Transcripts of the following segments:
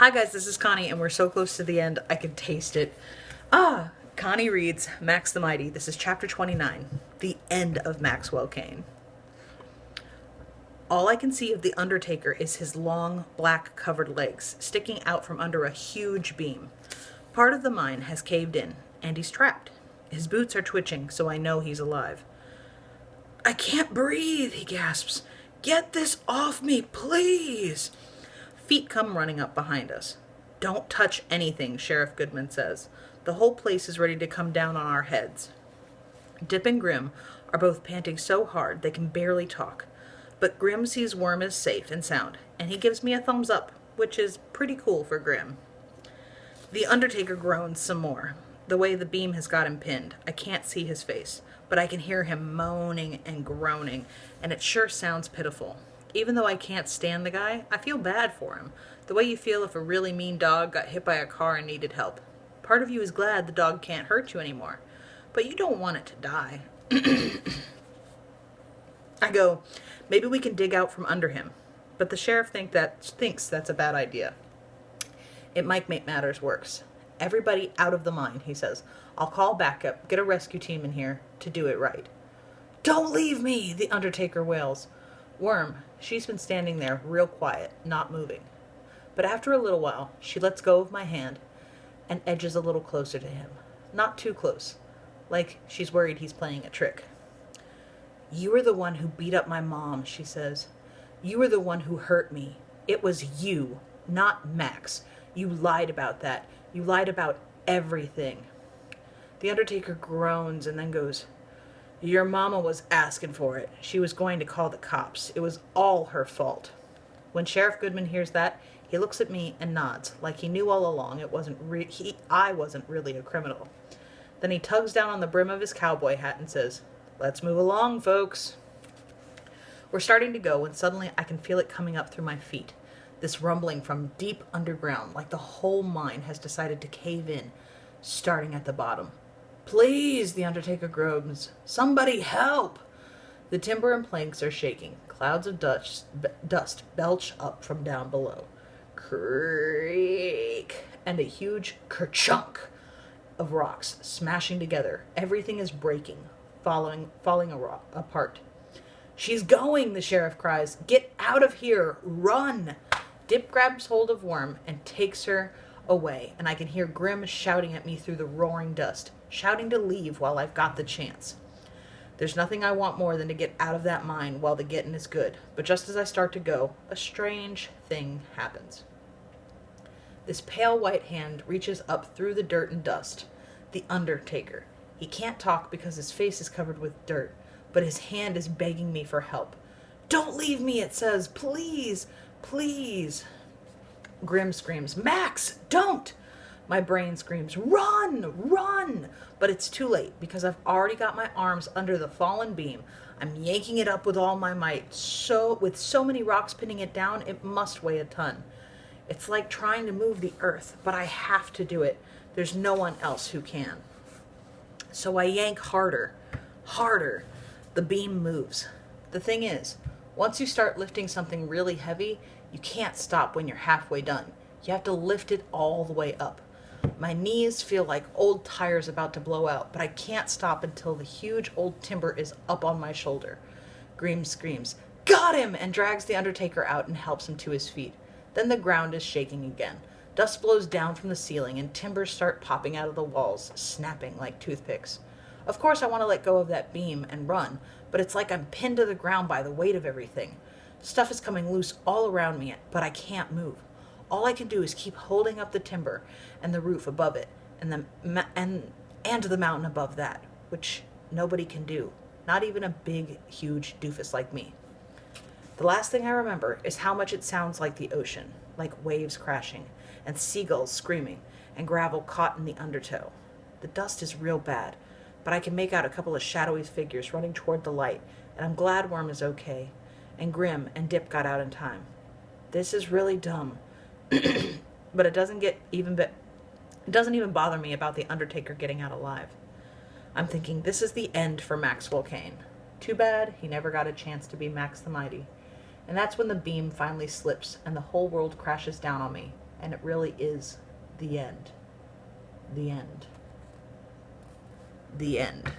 Hi guys, this is Connie, and we're so close to the end, I can taste it. Connie reads Max the Mighty. This is chapter 29, the end of Maxwell Kane. All I can see of the Undertaker is his long, black covered legs sticking out from under a huge beam. Part of the mine has caved in, and he's trapped. His boots are twitching, so I know he's alive. I can't breathe, he gasps. Get this off me, please! Feet come running up behind us. Don't touch anything, Sheriff Goodman says. The whole place is ready to come down on our heads. Dip and Grim are both panting so hard they can barely talk. But Grim sees Worm is safe and sound, and he gives me a thumbs up, which is pretty cool for Grim. The Undertaker groans some more. The way the beam has got him pinned, I can't see his face, but I can hear him moaning and groaning, and it sure sounds pitiful. Even though I can't stand the guy, I feel bad for him, the way you feel if a really mean dog got hit by a car and needed help. Part of you is glad the dog can't hurt you anymore, but you don't want it to die. I go, maybe we can dig out from under him, but the sheriff thinks that's a bad idea. It might make matters worse. Everybody out of the mine, he says. I'll call backup, get a rescue team in here to do it right. Don't leave me, the Undertaker wails. Worm, she's been standing there real quiet, not moving. But after a little while, she lets go of my hand and edges a little closer to him. Not too close, like she's worried he's playing a trick. You were the one who beat up my mom, she says. You were the one who hurt me. It was you, not Max. You lied about that. You lied about everything. The Undertaker groans and then goes, Your mama was asking for it. She was going to call the cops. It was all her fault. When Sheriff Goodman hears that, he looks at me and nods, like he knew all along I wasn't really a criminal. Then he tugs down on the brim of his cowboy hat and says, Let's move along, folks. We're starting to go when suddenly I can feel it coming up through my feet. This rumbling from deep underground, like the whole mine has decided to cave in, starting at the bottom. Please, the Undertaker groans. Somebody help! The timber and planks are shaking. Clouds of dust belch up from down below. Creak! And a huge kerchunk of rocks smashing together. Everything is breaking, falling apart. She's going, the sheriff cries. Get out of here! Run! Dip grabs hold of Worm and takes her away, and I can hear Grim shouting at me through the roaring dust, shouting to leave while I've got the chance. There's nothing I want more than to get out of that mine while the getting is good, but just as I start to go, a strange thing happens. This pale white hand reaches up through the dirt and dust. The Undertaker. He can't talk because his face is covered with dirt, but his hand is begging me for help. Don't leave me, it says. Please, please. Grim screams, Max, don't! My brain screams, run, run! But it's too late because I've already got my arms under the fallen beam. I'm yanking it up with all my might. With so many rocks pinning it down, it must weigh a ton. It's like trying to move the earth, but I have to do it. There's no one else who can. So I yank harder, harder. The beam moves. The thing is, once you start lifting something really heavy, you can't stop when you're halfway done. You have to lift it all the way up. My knees feel like old tires about to blow out, but I can't stop until the huge old timber is up on my shoulder. Grim screams, Got him! And drags the Undertaker out and helps him to his feet. Then the ground is shaking again. Dust blows down from the ceiling and timbers start popping out of the walls, snapping like toothpicks. Of course I want to let go of that beam and run, but it's like I'm pinned to the ground by the weight of everything. Stuff is coming loose all around me, but I can't move. All I can do is keep holding up the timber and the roof above it, and the mountain above that, which nobody can do, not even a big, huge doofus like me. The last thing I remember is how much it sounds like the ocean, like waves crashing, and seagulls screaming, and gravel caught in the undertow. The dust is real bad, but I can make out a couple of shadowy figures running toward the light, and I'm glad Worm is okay, and Grim and Dip got out in time. This is really dumb, but it doesn't even bother me about the Undertaker getting out alive. I'm thinking this is the end for Maxwell Kane. Too bad he never got a chance to be Max the Mighty. And that's when the beam finally slips and the whole world crashes down on me, And it really is the end. The end. The end.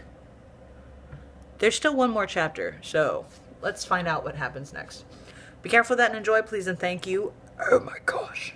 There's still one more chapter, so let's find out what happens next. Be careful with that and enjoy, please, and thank you. Oh my gosh.